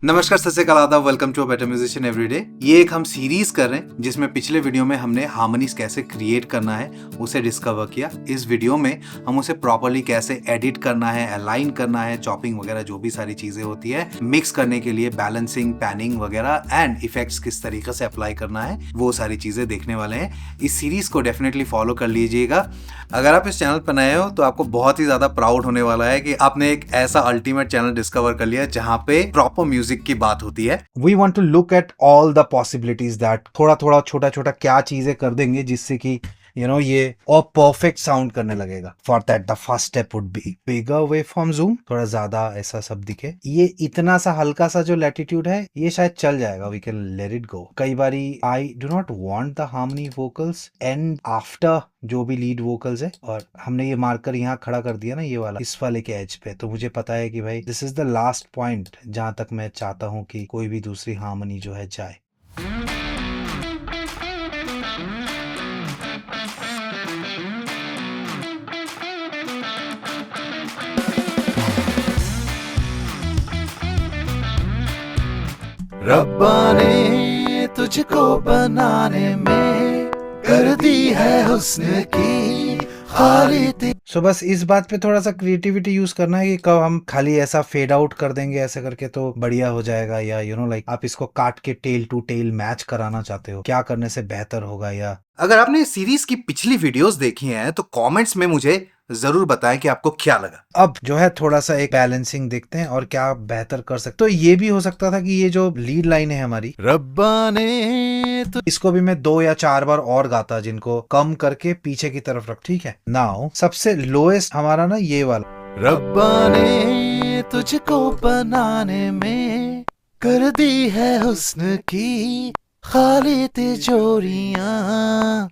नमस्कार, सत श्री अकाल, आदाब, welcome to a better musician everyday. ये एक हम सीरीज कर रहे हैं जिसमें पिछले वीडियो में हमने हार्मनीज कैसे क्रिएट करना है उसे डिस्कवर किया। इस वीडियो में हम उसे प्रॉपर्ली कैसे एडिट करना है, अलाइन करना है, चॉपिंग वगैरह जो भी सारी चीजें होती है, मिक्स करने के लिए बैलेंसिंग, पैनिंग वगैरह एंड इफेक्ट्स किस तरीके से अप्लाई करना है, वो सारी चीजें देखने वाले हैं। इस सीरीज को डेफिनेटली फॉलो कर लीजिएगा। अगर आप इस चैनल पर नए हो तो आपको बहुत ही ज्यादा प्राउड होने वाला है कि आपने एक ऐसा अल्टीमेट चैनल डिस्कवर कर लिया जहां पे प्रॉपर म्यूजिक की बात होती है। We want to look at all the possibilities that थोड़ा थोड़ा छोटा छोटा क्या चीजें कर देंगे जिससे कि ये और परफेक्ट साउंड करने लगेगा। For that the first step would be bigger waveform zoom, थोड़ा ज्यादा ऐसा सब दिखे। ये इतना सा हल्का सा जो लैटिट्यूड है ये शायद चल जाएगा, we can let it go. कई बारी I do not want the harmony vocals and after जो भी लीड वोकल्स है, और हमने ये मार्कर यहाँ खड़ा कर दिया ना, ये वाला इस वाले के एज पे, तो मुझे पता है कि भाई this is the last point जहां तक मैं चाहता हूँ कि कोई भी दूसरी हार्मनी जो है जाए। रब्बा ने तुझको बनाने में कर दी है हुस्न की खाली। सो बस इस बात पे थोड़ा सा क्रिएटिविटी यूज करना है कि कब हम खाली ऐसा फेड आउट कर देंगे ऐसे करके तो बढ़िया हो जाएगा, या लाइक आप इसको काट के टेल टू टेल मैच कराना चाहते हो, क्या करने से बेहतर होगा। या अगर आपने सीरीज की पिछली वीडियोस देखी हैं तो कमेंट्स में मुझे जरूर बताएं कि आपको क्या लगा। अब जो है थोड़ा सा एक बैलेंसिंग देखते हैं और क्या बेहतर कर सकते। तो ये भी हो सकता था कि ये जो लीड लाइन है हमारी रब्बा ने, तो इसको भी मैं 2 या 4 बार और गाता, जिनको कम करके पीछे की तरफ रख। ठीक है, नाउ सबसे लोएस्ट हमारा ना ये वाला, रब्बा ने तुझको बनाने में कर दी है हुस्न की खाली तिजोरियां,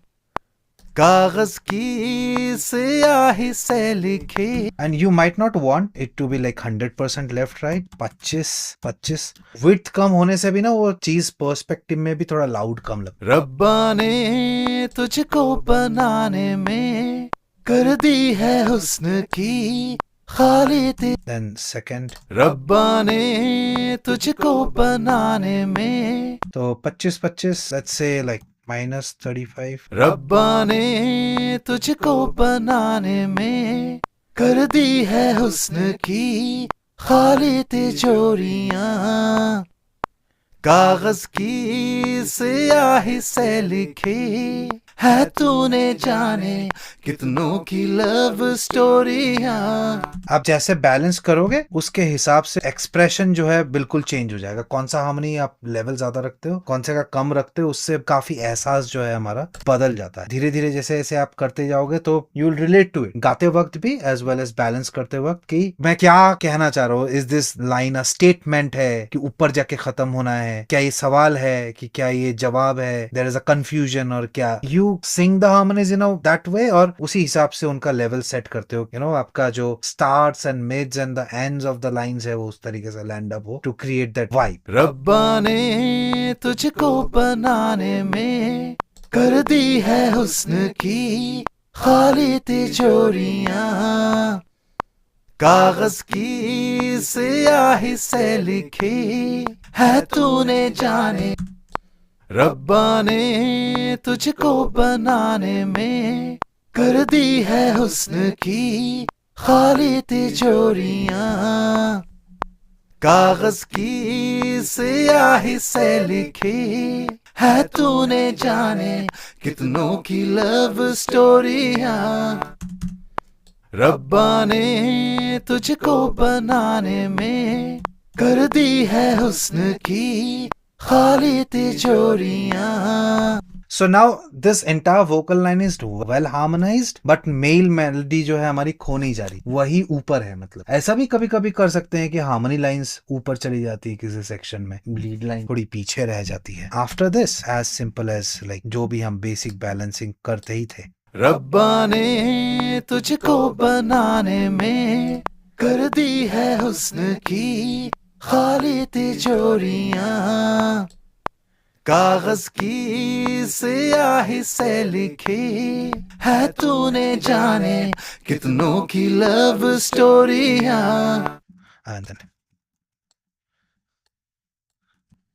कागज की स्याही से लिखी। And you might not want it to be like 100% left right. 25 width कम होने से भी ना वो चीज पर्सपेक्टिव में भी थोड़ा लाउड कम लगता। रब्बा ने तुझको बनाने में कर दी है हुस्न की खाली देन सेकंड, रब्बा ने तुझको बनाने में, तो 25 लेट्स से लाइक -35। रब्बा ने तुझको बनाने में कर दी है हुस्न की खाली तिजोरियां, कागज की स्याही से लिखी है तूने जाने कितनों की लव स्टोरियां। आप जैसे बैलेंस करोगे उसके हिसाब से एक्सप्रेशन जो है बिल्कुल चेंज हो जाएगा। कौन सा हार्मनी आप लेवल ज्यादा रखते हो, कौन से का कम रखते हो, उससे काफी एहसास जो है हमारा बदल जाता है। धीरे धीरे जैसे जैसे आप करते जाओगे तो you will relate to it, गाते वक्त भी एज वेल एज बैलेंस करते वक्त, कि मैं क्या कहना चाह रहा हूँ। Is this line a statement है कि ऊपर जाके खत्म होना है, क्या ये सवाल है कि क्या ये जवाब है, देयर इज अ कंफ्यूजन, और क्या you sing the harmonies that way, और उसी हिसाब से उनका लेवल सेट करते हो। आपका जो starts and midst and the ends of the lines है वो उस तरीके से लैंड अप हो टू क्रिएट दैट वाइब। रब्बा ने तुझको बनाने में कर दी है हुस्न की खाली तिजोरियां, कागज की स्याही से लिखी है तूने जाने, रब्बा ने तुझको बनाने में कर दी है हुस्न की खाली तिजोरियां, कागज की स्याही से लिखी है तूने जाने कितनों की लव स्टोरियां, रब्बा ने तुझको बनाने में कर दी है हुस्न की खाली तिजोरियां। So now this entire vocal line is well harmonized, but male melody जो है हमारी खो नहीं जा रही, वही ऊपर है। मतलब ऐसा भी कभी कभी कर सकते हैं कि हार्मनी लाइंस ऊपर चली जाती है किसी सेक्शन में, लीड लाइन थोड़ी पीछे रह जाती है। After this as simple as like जो भी हम बेसिक बैलेंसिंग करते ही थे। रब्बा ने तुझको बनाने में कर दी है हुस्न की खाली तिजोरियां, कागज की स्याही से लिखी है तूने जाने कितनों की लव स्टोरियां।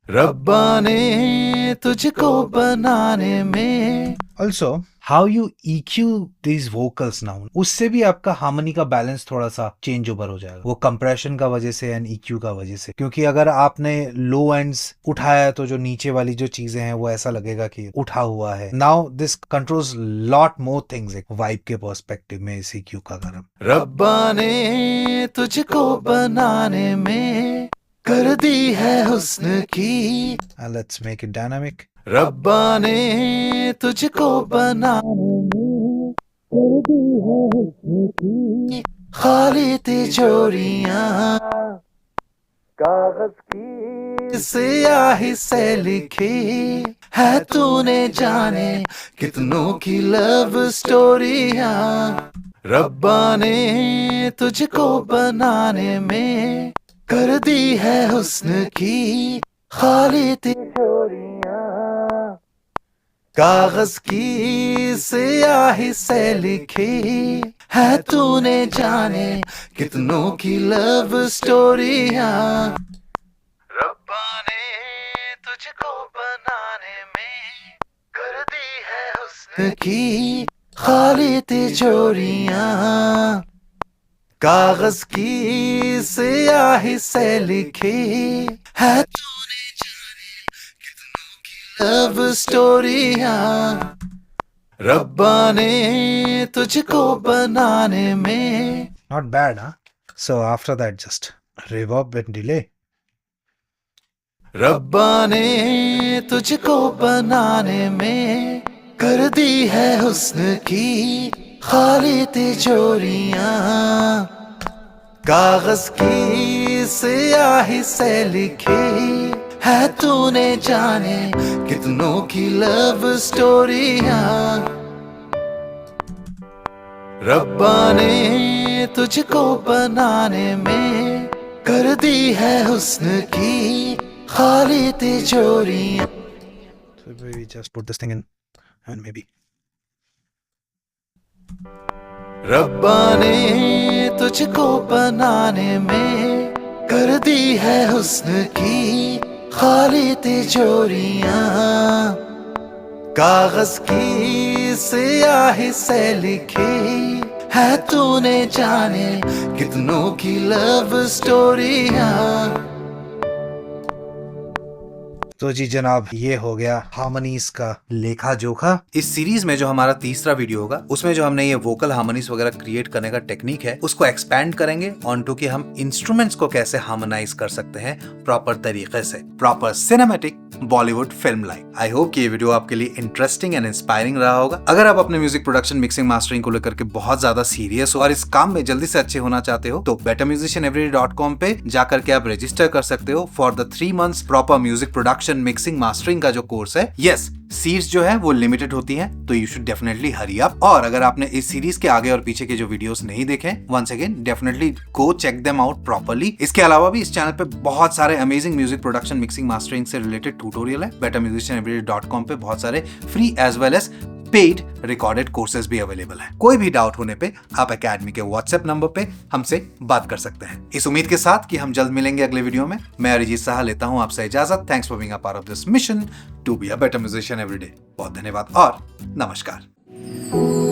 रब्बा ने तुझको बनाने में। Also how you EQ these vocals now, उससे भी आपका हार्मनी का बैलेंस थोड़ा सा चेंज ओवर हो जाएगा, वो कंप्रेशन का वजह से एंड EQ का वजह से। क्योंकि अगर आपने लो एंड्स उठाया तो जो नीचे वाली जो चीजें हैं वो ऐसा लगेगा कि उठा हुआ है। Now this controls lot more things एक वाइब के पर्सपेक्टिव में इस EQ का कारण। रब्बा ने तुझको बनाने में कर दी है हुस्न की। Let's make it dynamic. रब्बा ने तुझको बनाने में कर दी है हुस्न की खाली तिजोरियां, कागज की स्याही से लिखी है तूने जाने कितनों की लव स्टोरियां। रब्बा ने तुझको बनाने में कर दी है हुस्न की खाली तिजोरियां, कागज की स्याही से लिखी है तूने जाने कितनों की लव स्टोरियां। रब्बा ने तुझको बनाने में कर दी है हुस्न की खाली तिजोरियां, कागज की स्याही से लिखी है तूने जाने कितनों की लव स्टोरियां। रब्बा ने तुझको बनाने में। Not bad, huh? So after that just reverb and delay. रब्बा ने तुझको बनाने में कर दी है हुस्न की खाली तिजोरियां, कागज की स्याही से लिखी है तूने जाने कितनों की लव स्टोरियां। रब्बा ने तुझको बनाने में कर दी है हुस्न की खाली तिजोरियां। So we just put this thing in and maybe. रब्बा ने तुझको बनाने में कर दी है हुस्न की खाली तिजोरियां, कागज की स्याही से लिखी है तूने जाने कितनों की लव स्टोरियां। तो जी जनाब, ये हो गया हार्मनीज का लेखा जोखा। इस सीरीज में जो हमारा तीसरा वीडियो होगा उसमें जो हमने ये वोकल हार्मनीज वगैरह क्रिएट करने का टेक्निक है उसको एक्सपैंड करेंगे ऑन टू कि हम इंस्ट्रूमेंट्स को कैसे हार्मोनाइज कर सकते हैं प्रॉपर तरीके से, proper cinematic Bollywood film like. I hope कि ये वीडियो आपके लिए इंटरेस्टिंग एंड इंस्पायरिंग रहा होगा। अगर आप अपने म्यूजिक प्रोडक्शन, मिक्सिंग, मास्टरिंग को लेकर के बहुत ज्यादा सीरियस हो और इस काम में जल्दी से अच्छे होना चाहते हो तो bettermusicianeveryday.com पे जाकर के आप रजिस्टर कर सकते हो for the 3 months proper music production, mixing, mastering का जो कोर्स है। यस, सीट्स जो है वो लिमिटेड होती हैं, तो you should definitely hurry up. और अगर आपने इस सीरीज के आगे और पीछे के जो वीडियोस नहीं देखे, once again definitely go check them out properly. इसके अलावा भी इस चैनल पे बहुत सारे amazing music production, mixing, mastering से रिलेटेड ट्यूटोरियल है। bettermusicianeveryday.com पे बहुत सारे free as well as paid recorded courses भी अवेलेबल है। कोई भी डाउट होने पे आप एकेडमी के व्हाट्सएप नंबर पे हमसे बात कर सकते हैं। इस उम्मीद के साथ कि हम जल्द मिलेंगे अगले वीडियो में। मैं अरिजीत साहा लेता हूं आपसे इजाजत। Thanks for being a part of this mission to be a better musician every day. बहुत धन्यवाद और नमस्कार।